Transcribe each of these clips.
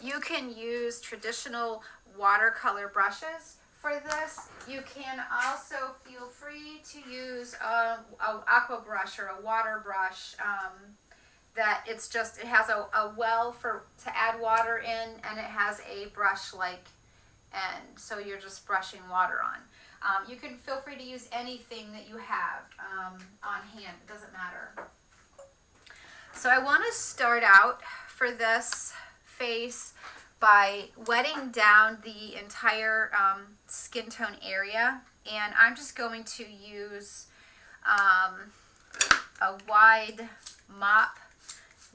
You can use traditional watercolor brushes for this. You can also feel free to use a aqua brush or a water brush. That it's just, it has a well to add water in, and it has a brush like end, so you're just brushing water on. You can feel free to use anything that you have on hand, it doesn't matter. So I want to start out for this face by wetting down the entire skin tone area, and I'm just going to use a wide mop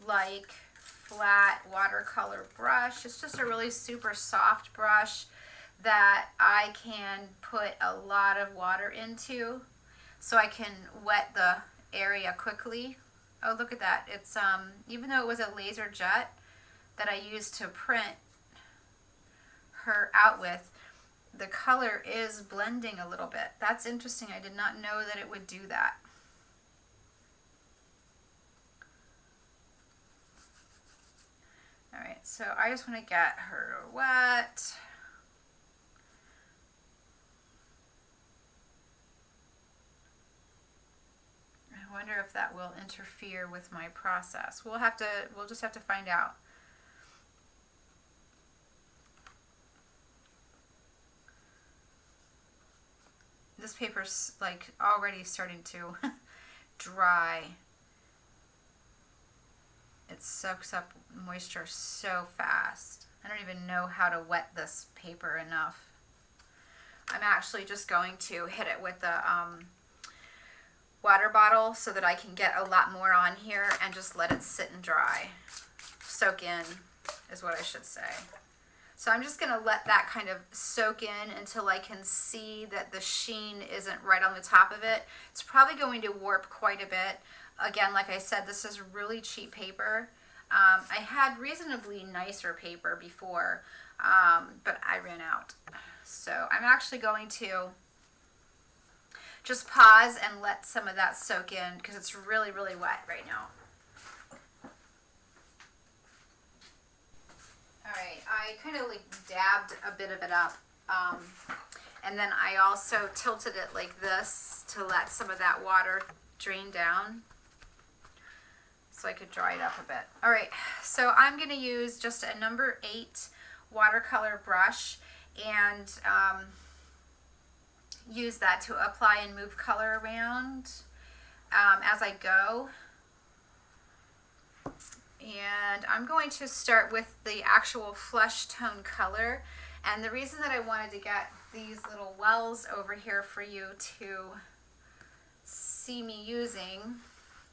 like flat watercolor brush. It's just a really super soft brush that I can put a lot of water into so I can wet the area quickly. Oh, look at that. It's even though it was a laser jet that I used to print her out with, the color is blending a little bit. That's interesting. I did not know that it would do that. All right, so I just want to get her wet. I wonder if that will interfere with my process. We'll just have to find out. This paper's like already starting to dry. It soaks up moisture so fast. I don't even know how to wet this paper enough. I'm actually just going to hit it with the water bottle so that I can get a lot more on here and just let it sit and dry. Soak in is what I should say. So I'm just going to let that kind of soak in until I can see that the sheen isn't right on the top of it. It's probably going to warp quite a bit. Again, like I said, this is really cheap paper. I had reasonably nicer paper before, but I ran out. So I'm actually going to just pause and let some of that soak in because it's really, really wet right now. All right, I kind of like dabbed a bit of it up, and then I also tilted it like this to let some of that water drain down so I could dry it up a bit. All right, so I'm going to use just a number 8 watercolor brush and use that to apply and move color around as I go. And I'm going to start with the actual flesh tone color. And the reason that I wanted to get these little wells over here for you to see me using,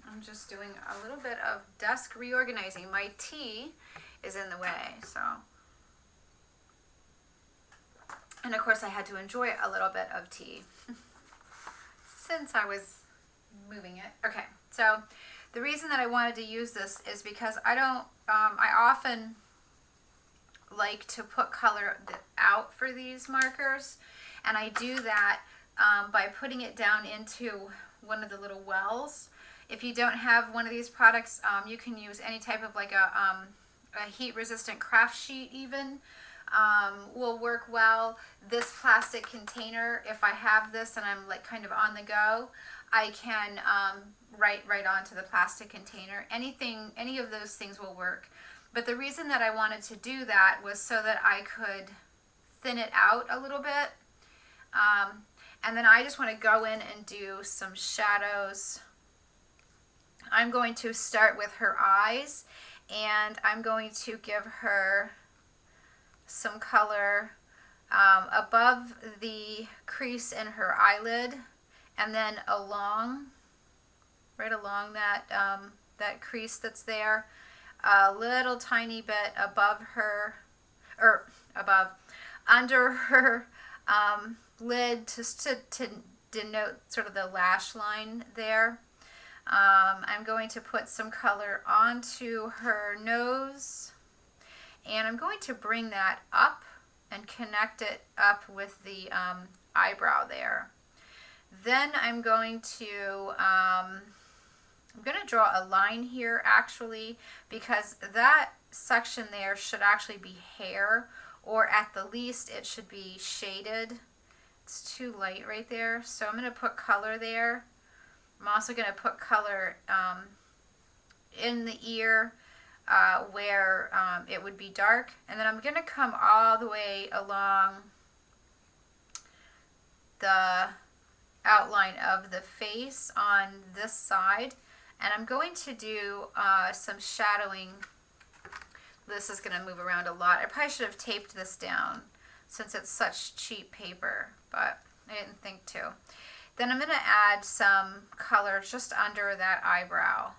I'm just doing a little bit of desk reorganizing. My tea is in the way, so. And of course I had to enjoy a little bit of tea since I was moving it. Okay, so the reason that I wanted to use this is because I often like to put color out for these markers, and I do that by putting it down into one of the little wells. If you don't have one of these products, you can use any type of like a heat resistant craft sheet even. Will work well. This plastic container, if I have this and I'm like kind of on the go, I can write right onto the plastic container. Any of those things will work. But the reason that I wanted to do that was so that I could thin it out a little bit. And then I just want to go in and do some shadows. I'm going to start with her eyes, and I'm going to give her some color above the crease in her eyelid, and then right along that that crease that's there, a little tiny bit above her, or under her lid, just to denote sort of the lash line there. I'm going to put some color onto her nose, and I'm going to bring that up and connect it up with the eyebrow there. Then I'm going to draw a line here actually, because that section there should actually be hair, or at the least it should be shaded. It's too light right there, so I'm going to put color there. I'm also going to put color in the ear where it would be dark, and then I'm going to come all the way along the outline of the face on this side, and I'm going to do some shadowing. This is going to move around a lot. I probably should have taped this down since it's such cheap paper, but I didn't think to. Then I'm going to add some color just under that eyebrow.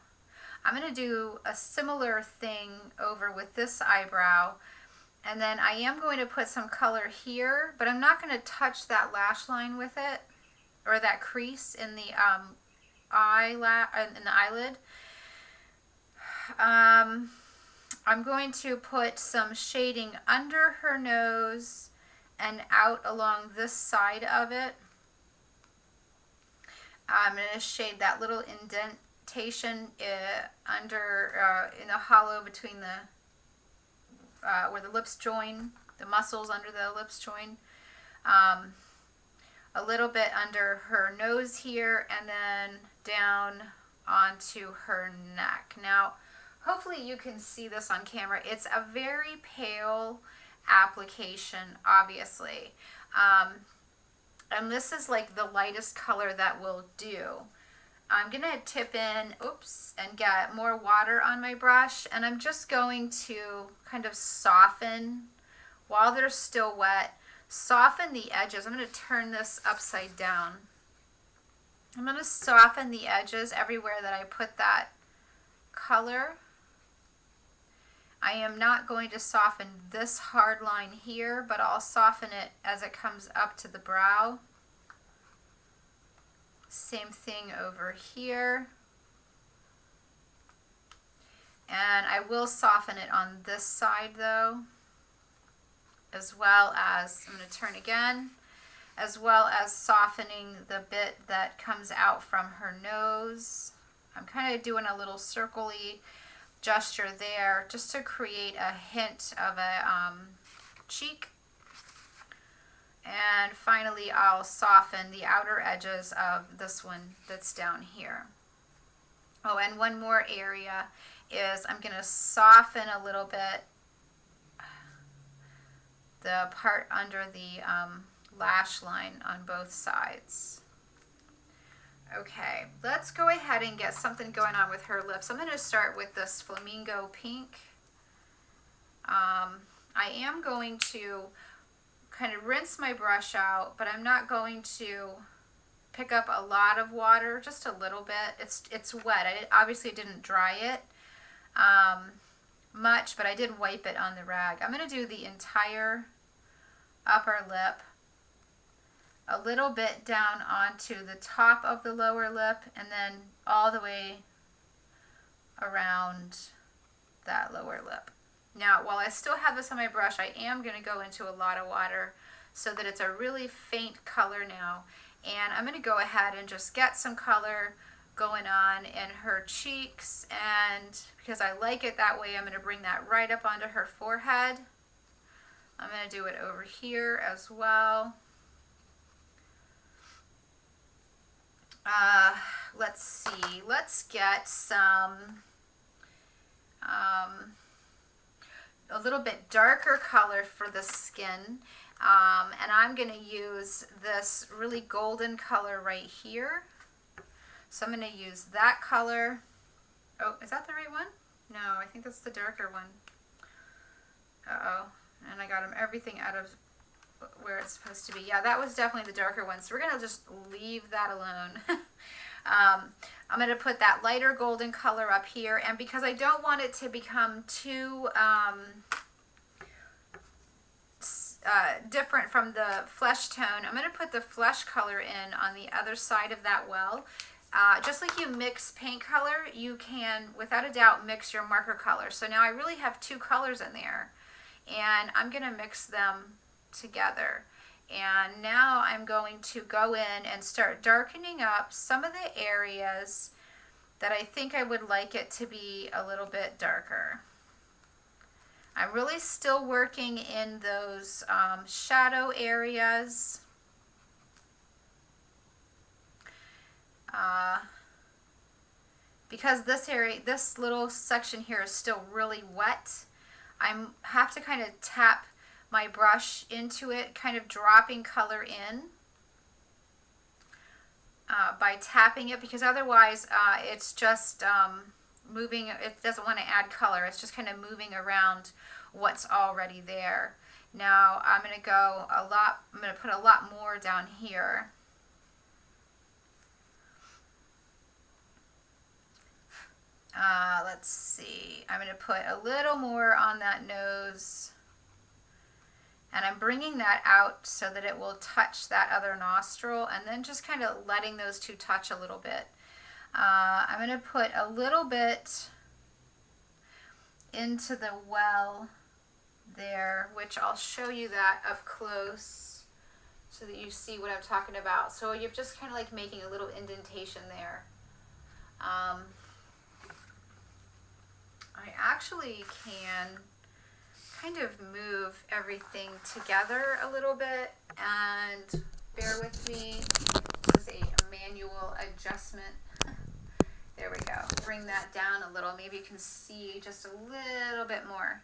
I'm going to do a similar thing over with this eyebrow, and then I am going to put some color here, but I'm not going to touch that lash line with it, or that crease in the eyelid. I'm going to put some shading under her nose and out along this side of it. I'm going to shade that little indentation under in the hollow between the where the lips join, the muscles under the lips join. A little bit under her nose here, and then down onto her neck. Now, hopefully you can see this on camera. It's a very pale application, obviously. And this is like the lightest color that will do. I'm going to tip in, and get more water on my brush, and I'm just going to kind of soften while they're still wet. Soften the edges. I'm going to turn this upside down. I'm going to soften the edges everywhere that I put that color. I am not going to soften this hard line here, but I'll soften it as it comes up to the brow. Same thing over here. And I will soften it on this side though, as well as, I'm going to turn again, as well as softening the bit that comes out from her nose. I'm kind of doing a little circle-y gesture there just to create a hint of a cheek. And finally I'll soften the outer edges of this one that's down here. Oh, and one more area is I'm going to soften a little bit the part under the lash line on both sides. Okay, let's go ahead and get something going on with her lips. I'm going to start with this flamingo pink. I am going to kind of rinse my brush out, but I'm not going to pick up a lot of water, just a little bit. It's wet. I obviously didn't dry it much, but I did wipe it on the rag. I'm going to do the entire upper lip, a little bit down onto the top of the lower lip, and then all the way around that lower lip. Now, while I still have this on my brush, I am going to go into a lot of water so that it's a really faint color now. And I'm going to go ahead and just get some color going on in her cheeks, and because I like it that way, I'm going to bring that right up onto her forehead. I'm going to do it over here as well. Let's see, let's get some a little bit darker color for the skin, and I'm going to use this really golden color right here. So I'm going to use that color. Oh, is that the right one? No, I think that's the darker one. Uh-oh, and I got everything out of where it's supposed to be. Yeah, that was definitely the darker one, so we're going to just leave that alone. I'm going to put that lighter golden color up here, and because I don't want it to become too different from the flesh tone, I'm going to put the flesh color in on the other side of that well. Just like you mix paint color, you can, without a doubt, mix your marker color. So now I really have two colors in there, and I'm going to mix them together. And now I'm going to go in and start darkening up some of the areas that I think I would like it to be a little bit darker. I'm really still working in those shadow areas. Because this little section here is still really wet, I have to kind of tap my brush into it, kind of dropping color in by tapping it, because otherwise it's just moving, it doesn't want to add color, it's just kind of moving around what's already there. Now I'm going to put a lot more down here. Let's see, I'm going to put a little more on that nose, and I'm bringing that out so that it will touch that other nostril, and then just kind of letting those two touch a little bit. I'm going to put a little bit into the well there, which I'll show you that up close so that you see what I'm talking about. So you're just kind of like making a little indentation there. I actually can kind of move everything together a little bit, and bear with me, this is a manual adjustment. There we go. Bring that down a little. Maybe you can see just a little bit more.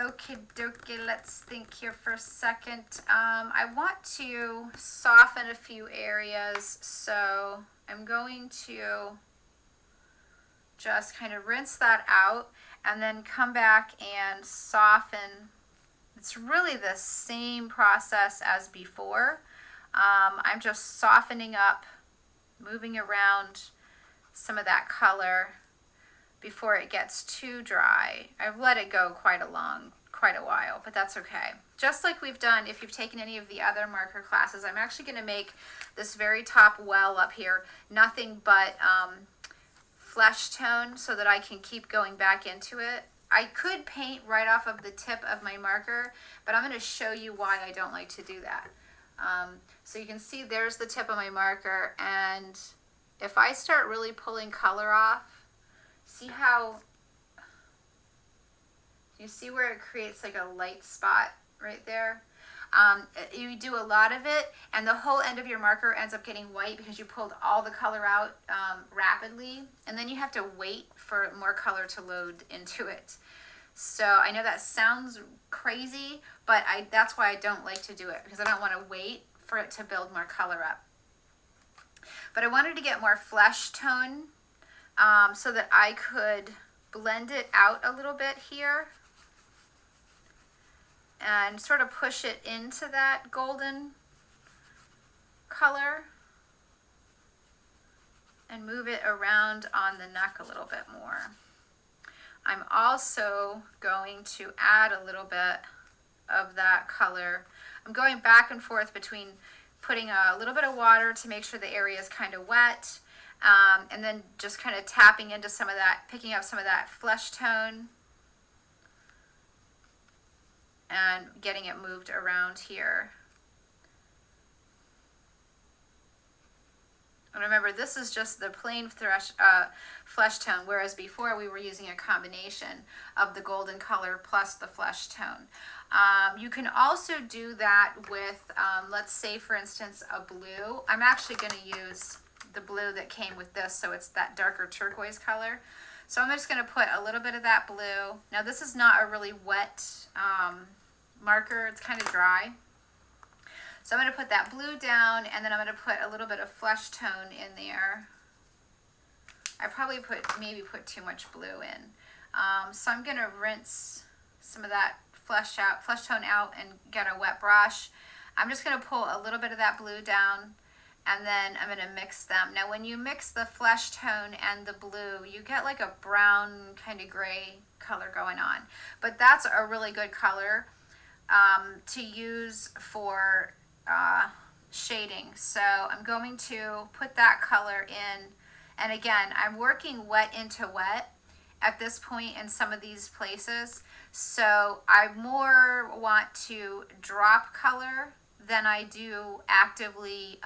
Okay, dokie, let's think here for a second. I want to soften a few areas, so I'm going to just kind of rinse that out and then come back and soften. It's really the same process as before. I'm just softening up, moving around some of that color before it gets too dry. I've let it go quite a while, but that's okay. Just like we've done, if you've taken any of the other marker classes, I'm actually going to make this very top well up here nothing but flesh tone so that I can keep going back into it. I could paint right off of the tip of my marker, but I'm going to show you why I don't like to do that. So you can see there's the tip of my marker, and if I start really pulling color off, see how, you see where it creates like a light spot right there? You do a lot of it, and the whole end of your marker ends up getting white because you pulled all the color out rapidly, and then you have to wait for more color to load into it. So I know that sounds crazy, but that's why I don't like to do it, because I don't want to wait for it to build more color up. But I wanted to get more flesh tone so that I could blend it out a little bit here and sort of push it into that golden color and move it around on the neck a little bit more. I'm also going to add a little bit of that color. I'm going back and forth between putting a little bit of water to make sure the area is kind of wet, and then just kind of tapping into some of that, picking up some of that flesh tone and getting it moved around here. And remember, this is just the plain flesh tone, whereas before we were using a combination of the golden color plus the flesh tone. You can also do that with, let's say for instance, a blue. I'm actually going to use the blue that came with this, so it's that darker turquoise color. So I'm just going to put a little bit of that blue. Now this is not a really wet marker, it's kind of dry. So I'm going to put that blue down, and then I'm going to put a little bit of flesh tone in there. I probably maybe put too much blue in. So I'm going to rinse some of that flesh tone out and get a wet brush. I'm just going to pull a little bit of that blue down, and then I'm going to mix them. Now when you mix the flesh tone and the blue, you get like a brown kind of gray color going on. But that's a really good color to use for shading. So I'm going to put that color in, and again, I'm working wet into wet at this point in some of these places, so I more want to drop color than I do actively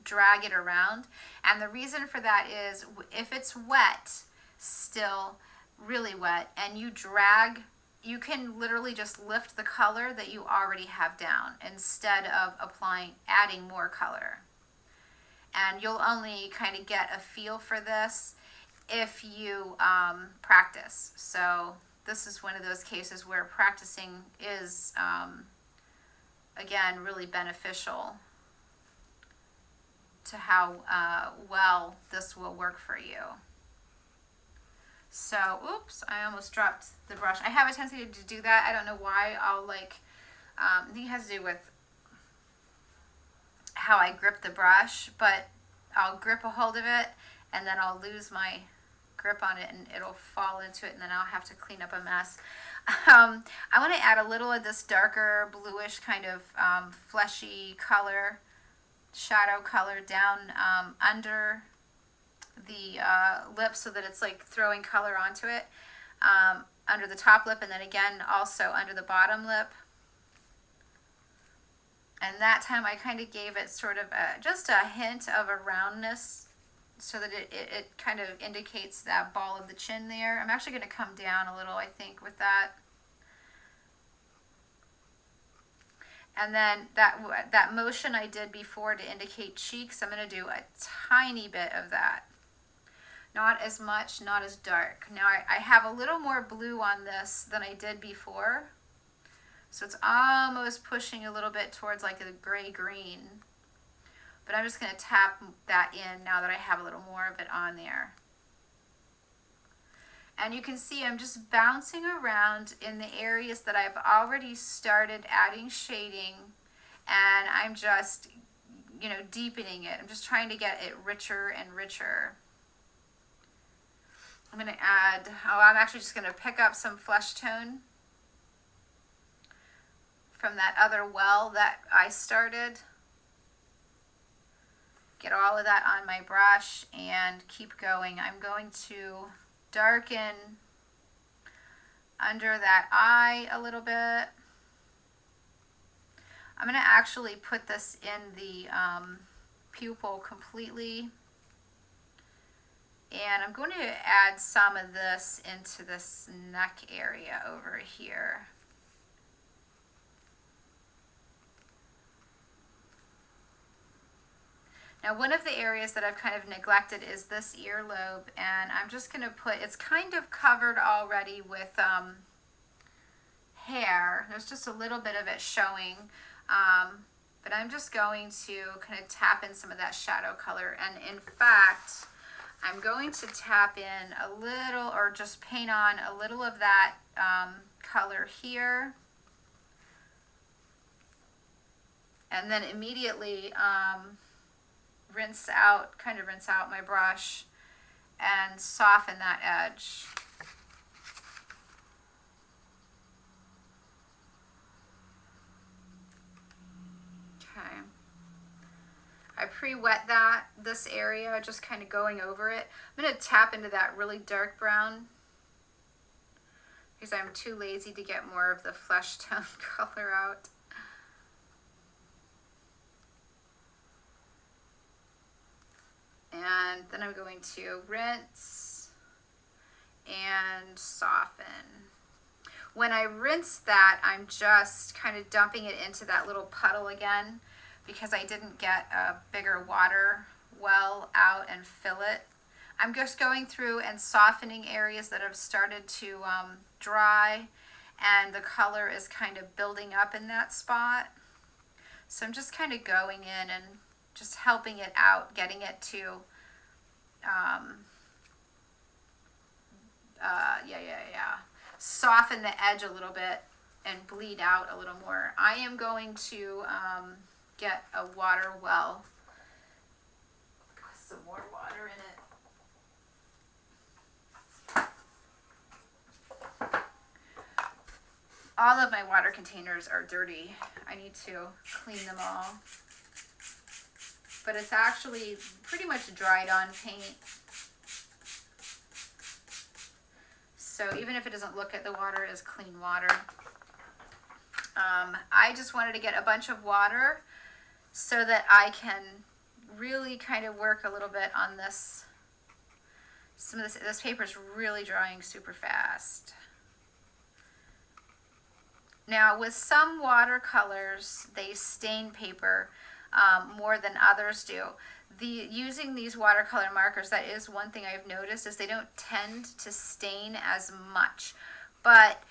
drag it around. And the reason for that is if it's wet still, really wet, and you drag, you can literally just lift the color that you already have down instead of adding more color. And you'll only kind of get a feel for this if you practice. So this is one of those cases where practicing is, again, really beneficial to how well this will work for you. So, oops, I almost dropped the brush. I have a tendency to do that. I don't know why. I'll like, I think it has to do with how I grip the brush, but I'll grip a hold of it and then I'll lose my grip on it and it'll fall into it, and then I'll have to clean up a mess. I want to add a little of this darker bluish kind of fleshy color, shadow color down under the lip, so that it's like throwing color onto it, under the top lip, and then again also under the bottom lip. And that time I kind of gave it sort of just a hint of a roundness, so that it kind of indicates that ball of the chin there. I'm actually going to come down a little, I think, with that. And then that motion I did before to indicate cheeks, I'm going to do a tiny bit of that. Not as much, not as dark. Now I have a little more blue on this than I did before. So it's almost pushing a little bit towards like a gray-green. But I'm just going to tap that in now that I have a little more of it on there. And you can see I'm just bouncing around in the areas that I've already started adding shading, and I'm just, you know, deepening it. I'm just trying to get it richer and richer. I'm going to add, I'm actually just going to pick up some flesh tone from that other well that I started. Get all of that on my brush and keep going. I'm going to darken under that eye a little bit. I'm going to actually put this in the pupil completely. And I'm going to add some of this into this neck area over here. Now, one of the areas that I've kind of neglected is this earlobe, and I'm just going to put, it's kind of covered already with hair. There's just a little bit of it showing, but I'm just going to kind of tap in some of that shadow color. And in fact, I'm going to tap in a little, or just paint on a little of that color here. And then immediately rinse out my brush and soften that edge. Okay. I pre-wet this area, just kind of going over it. I'm going to tap into that really dark brown because I'm too lazy to get more of the flesh tone color out. And then I'm going to rinse and soften. When I rinse that, I'm just kind of dumping it into that little puddle again, because I didn't get a bigger water well out and fill it. I'm just going through and softening areas that have started to dry, and the color is kind of building up in that spot. So I'm just kind of going in and just helping it out, getting it to soften the edge a little bit and bleed out a little more. I am going to get a water well with some more water in it. All of my water containers are dirty. I need to clean them all. But it's actually pretty much dried on paint. So even if it doesn't look at the water as clean water. I just wanted to get a bunch of water so that I can really kind of work a little bit on this Some of this paper is really drying super fast. Now with some watercolors, they stain paper more than others do. Using these watercolor markers, that is one thing I've noticed, is they don't tend to stain as much. But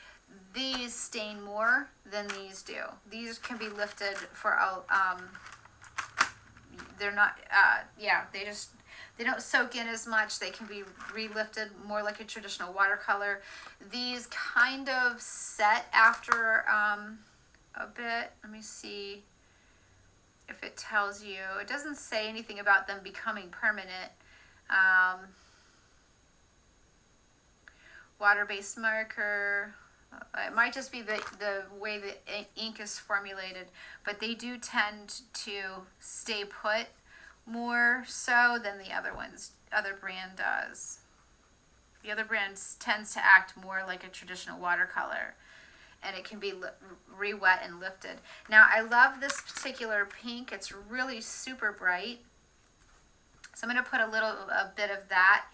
these stain more than these do. These can be lifted for they're not they don't soak in as much. They can be relifted more like a traditional watercolor. These kind of set after a bit. Let me see if it tells you. It doesn't say anything about them becoming permanent. Water-based marker. It might just be the way the ink is formulated, but they do tend to stay put more so than the other brand does. The other brand tends to act more like a traditional watercolor, and it can be re-wet and lifted. Now I love this particular pink. It's really super bright. So I'm going to put a bit of that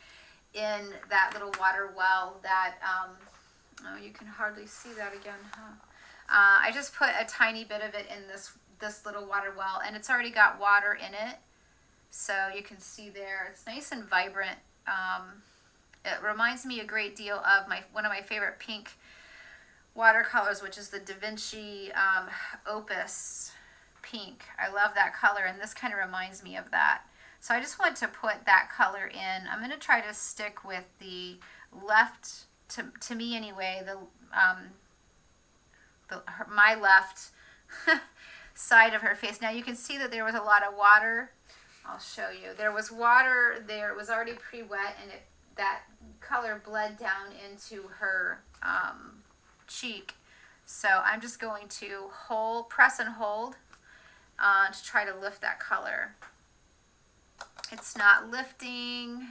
in that little water well that, oh, you can hardly see that again, huh? I just put a tiny bit of it in this little water well, and it's already got water in it. So you can see there, it's nice and vibrant. It reminds me a great deal of one of my favorite pink watercolors, which is the Da Vinci Opus pink. I love that color, and this kind of reminds me of that. So I just want to put that color in. I'm going to try to stick with the left, to me anyway, my left side of her face. Now you can see that there was a lot of water. I'll show you. There was water there. It was already pre-wet, and that color bled down into her cheek. So I'm just going to press and hold to try to lift that color. It's not lifting,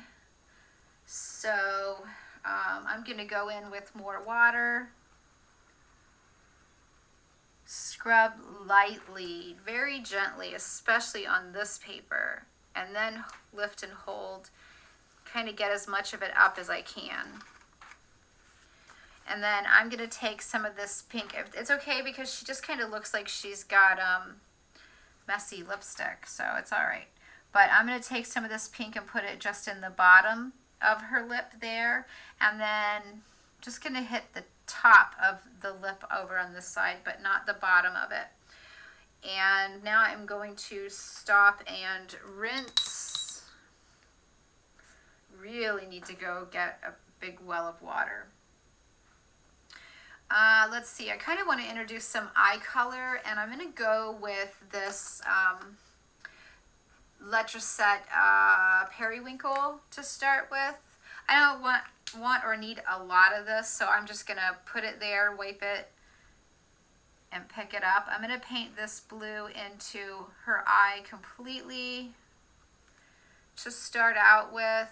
so I'm going to go in with more water. Scrub lightly, very gently, especially on this paper, and then lift and hold, kind of get as much of it up as I can. And then I'm going to take some of this pink. It's okay because she just kind of looks like she's got messy lipstick, so it's all right. But I'm going to take some of this pink and put it just in the bottom of her lip there, and then just going to hit the top of the lip over on this side, but not the bottom of it. And now I'm going to stop and rinse. Really need to go get a big well of water. Let's see, I kind of want to introduce some eye color, and I'm going to go with this Letraset Periwinkle to start with. I don't want or need a lot of this, so I'm just going to put it there, wipe it, and pick it up. I'm going to paint this blue into her eye completely to start out with.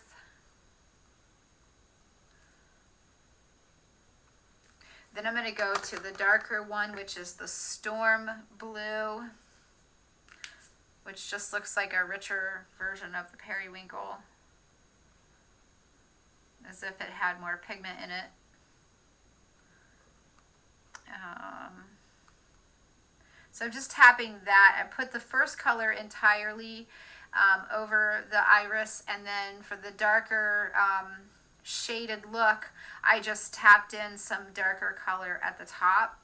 Then I'm going to go to the darker one, which is the Storm Blue, which just looks like a richer version of the Periwinkle, as if it had more pigment in it. So I'm just tapping that. I put the first color entirely over the iris, and then for the darker shaded look, I just tapped in some darker color at the top.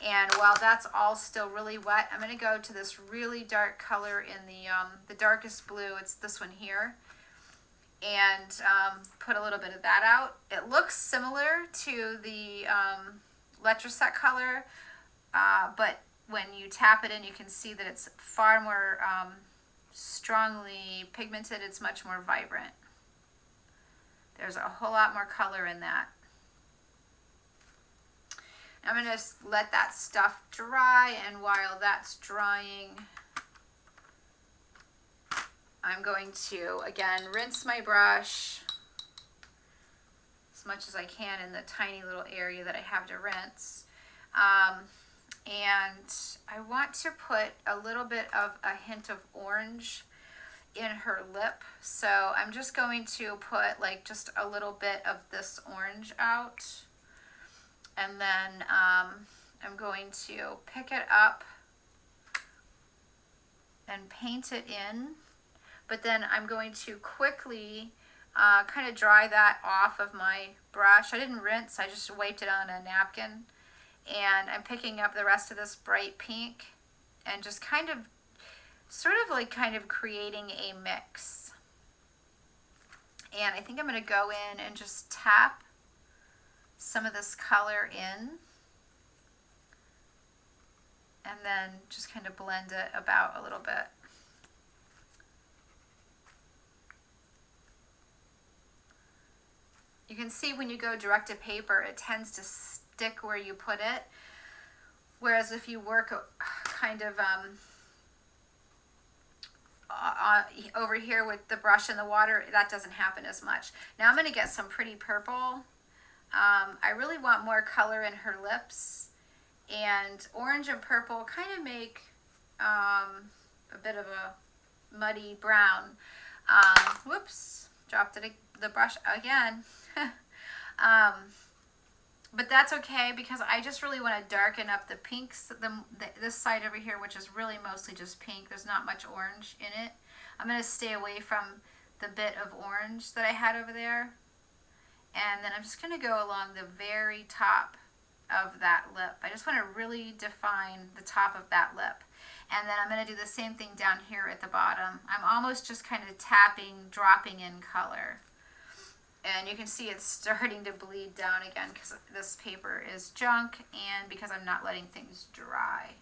And while that's all still really wet, I'm going to go to this really dark color in the darkest blue. It's this one here. And put a little bit of that out. It looks similar to the Letraset color, but when you tap it in, you can see that it's far more strongly pigmented. It's much more vibrant. There's a whole lot more color in that. I'm going to let that stuff dry, and while that's drying, I'm going to, again, rinse my brush as much as I can in the tiny little area that I have to rinse. And I want to put a little bit of a hint of orange in her lip. So I'm just going to put like just a little bit of this orange out. And then I'm going to pick it up and paint it in. But then I'm going to quickly kind of dry that off of my brush. I didn't rinse, I just wiped it on a napkin. And I'm picking up the rest of this bright pink and just kind of, sort of like kind of creating a mix. And I think I'm going to go in and just tap some of this color in. And then just kind of blend it about a little bit. You can see when you go direct to paper, it tends to stick where you put it. Whereas if you work kind of over here with the brush and the water, that doesn't happen as much. Now I'm going to get some pretty purple. I really want more color in her lips. And orange and purple kind of make a bit of a muddy brown. Whoops, dropped the brush again. But that's okay because I just really want to darken up the pinks, this side over here, which is really mostly just pink. There's not much orange in it. I'm going to stay away from the bit of orange that I had over there. And then I'm just going to go along the very top of that lip. I just want to really define the top of that lip. And then I'm going to do the same thing down here at the bottom. I'm almost just kind of tapping, dropping in color. And you can see it's starting to bleed down again because this paper is junk and because I'm not letting things dry.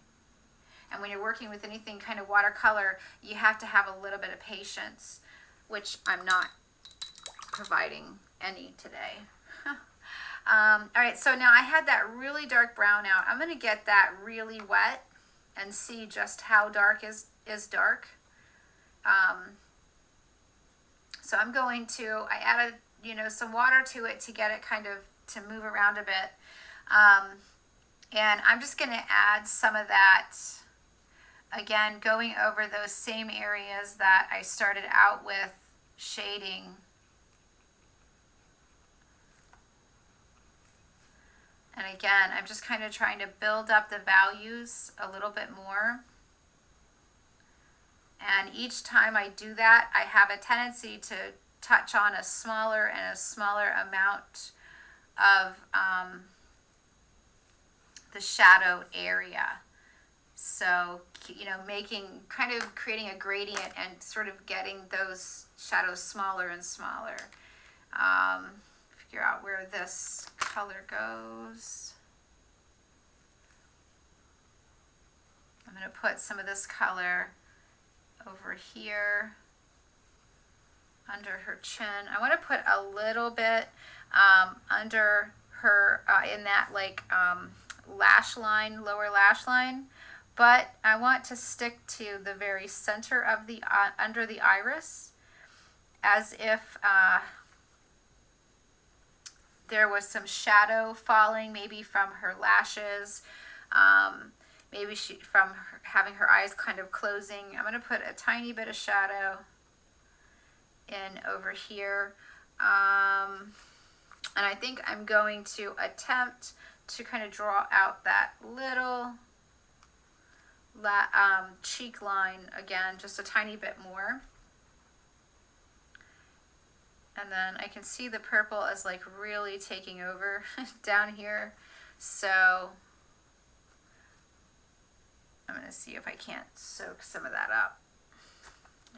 And when you're working with anything kind of watercolor, you have to have a little bit of patience, which I'm not providing any today. All right, so now I had that really dark brown out. I'm going to get that really wet and see just how dark is dark. So I'm going to, I added, some water to it to get it kind of to move around a bit. And I'm just going to add some of that, again, going over those same areas that I started out with shading. And again, I'm just kind of trying to build up the values a little bit more. And each time I do that, I have a tendency to touch on a smaller and a smaller amount of the shadow area. So, kind of creating a gradient and sort of getting those shadows smaller and smaller. Figure out where this color goes. I'm going to put some of this color over here under her chin. I want to put a little bit under her in that lash line, lower lash line, but I want to stick to the very center of the under the iris, as if there was some shadow falling, maybe from her lashes, maybe from having her eyes kind of closing. I'm going to put a tiny bit of shadow in over here. And I think I'm going to attempt to kind of draw out that little cheek line again, just a tiny bit more. And then I can see the purple is like really taking over down here. So I'm going to see if I can't soak some of that up.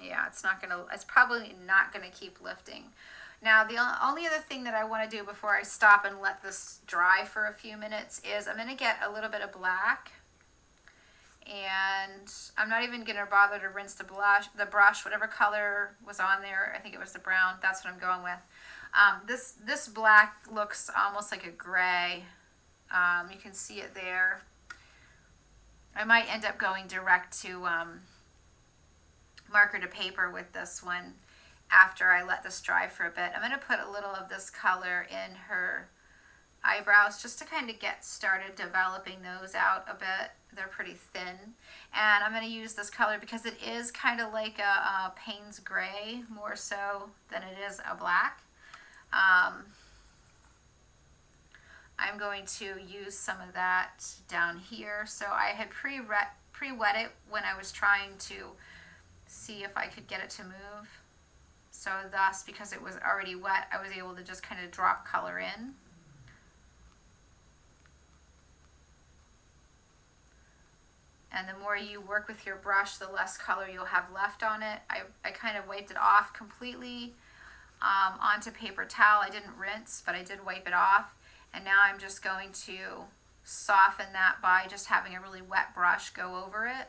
Yeah, it's probably not going to keep lifting. Now, the only other thing that I want to do before I stop and let this dry for a few minutes is I'm going to get a little bit of black. And I'm not even going to bother to rinse the brush, whatever color was on there. I think it was the brown. That's what I'm going with. This black looks almost like a gray. You can see it there. I might end up going direct to marker to paper with this one after I let this dry for a bit. I'm going to put a little of this color in her eyebrows just to kind of get started developing those out a bit. They're pretty thin. And I'm going to use this color because it is kind of like a Payne's gray more so than it is a black. I'm going to use some of that down here. So I had pre-wet it when I was trying to see if I could get it to move. So thus, because it was already wet, I was able to just kind of drop color in. And the more you work with your brush, the less color you'll have left on it. I kind of wiped it off completely onto paper towel. I didn't rinse, but I did wipe it off. And now I'm just going to soften that by just having a really wet brush go over it.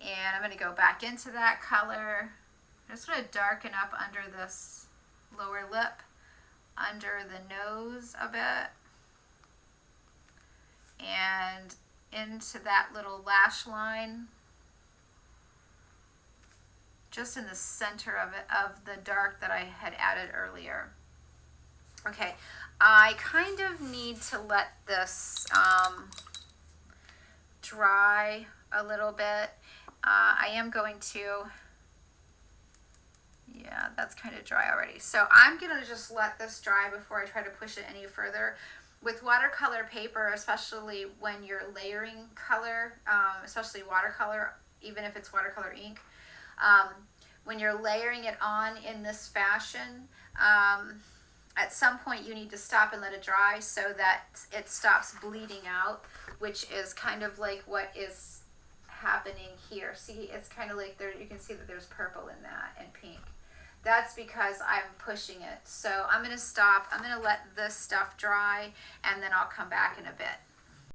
And I'm going to go back into that color. I just want to darken up under this lower lip, under the nose a bit, and into that little lash line, just in the center of it, of the dark that I had added earlier. Okay, I kind of need to let this dry a little bit. I am going to, yeah, that's kind of dry already. So I'm going to just let this dry before I try to push it any further. With watercolor paper, especially when you're layering color, especially watercolor, even if it's watercolor ink, when you're layering it on in this fashion, at some point you need to stop and let it dry so that it stops bleeding out, which is kind of like what is happening here. See, it's kind of like there, you can see that there's purple in that and pink. That's because I'm pushing it. So I'm going to stop. I'm going to let this stuff dry, and then I'll come back in a bit.